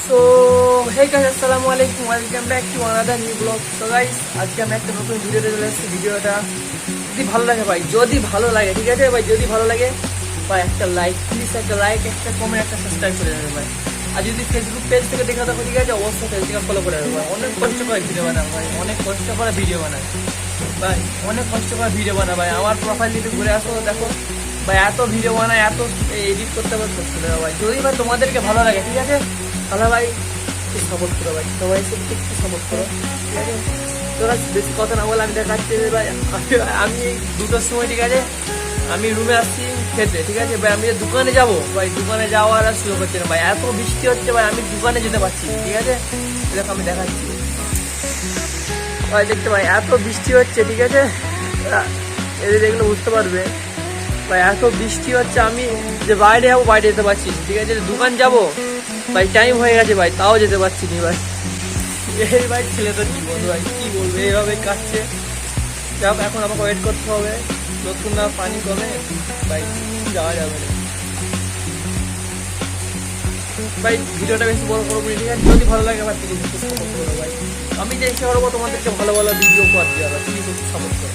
So hey guys, আসসালামু আলাইকুম, welcome back to another new blog. তো গাইস, আজকে আমি একটা নতুন ভিডিওতে চলে এসেছি। ভিডিওটা যদি ভালো লাগে ভাই, যদি ভালো লাগে, ঠিক আছে ভাই, যদি ভালো লাগে ভাই একটা লাইক, প্লিজ একটা লাইক, একটা কমেন্ট, একটা সাবস্ক্রাইব করে দেবে ভাই। আর যদি ফেসবুক পেজ থেকে দেখা থাকো, ঠিক আছে, অবশ্যই ফেসবুকে ফলো করে দেবে ভাই। অনেক কষ্ট করে ভিডিও বানাবো ভাই, অনেক কষ্ট করে ভিডিও বানাই ভাই, অনেক কষ্ট করে ভিডিও বানা ভাই। আমার প্রোফাইল দিতে ঘুরে আসো, দেখো ভাই, এত ভিডিও বানায়, এত এডিট করতে হবে, করতে হবে ভাই। যদি ভাই তোমাদেরকে ভালো লাগে, ঠিক আছে, তাহলে ভাই একটু সাপোর্ট করো ভাই, সবাই একটু সাপোর্ট করো, ঠিক আছে। তোরা বেশি কথা না বলে আমি দেখাচ্ছি যে ভাই, আমি 2টার সময়, ঠিক আছে, আমি রুমে আসছি খেতে, ঠিক আছে ভাই। আমি দোকানে যাবো ভাই, দোকানে যাওয়ার আর সুযোগ হচ্ছে না ভাই, এত বৃষ্টি হচ্ছে ভাই, আমি দোকানে যেতে পারছি না, ঠিক আছে। দেখো আমি দেখাচ্ছি ভাই, দেখতে ভাই, এত বৃষ্টি হচ্ছে, ঠিক আছে, এদের দেখলে বুঝতে পারবে ভাই, এত বৃষ্টি হচ্ছে, আমি যে বাইরে যাবো বাইরে যেতে পারছি না, ঠিক আছে। দোকান যাবো ভাই, টাইম হয়ে গেছে ভাই, তাও যেতে পারছি না ভাই। এই ভাই ছেলেটার জীবন ভাই, কি বলবো, এইভাবে কাটছে। যাক, এখন আমাকে ওয়েট করতে হবে, যতক্ষণ না পানি কমে ভাই যাওয়া যাবে না ভাই। ভিডিওটা বেশি বড় করবো, ঠিক আছে। যদি ভালো লাগে ভাই, প্লিজ সাপোর্ট করো ভাই। আমি চেষ্টা করবো তোমাদেরকে ভালো ভালো ভিডিও করে দেওয়া, প্লিজ সাপোর্ট করো।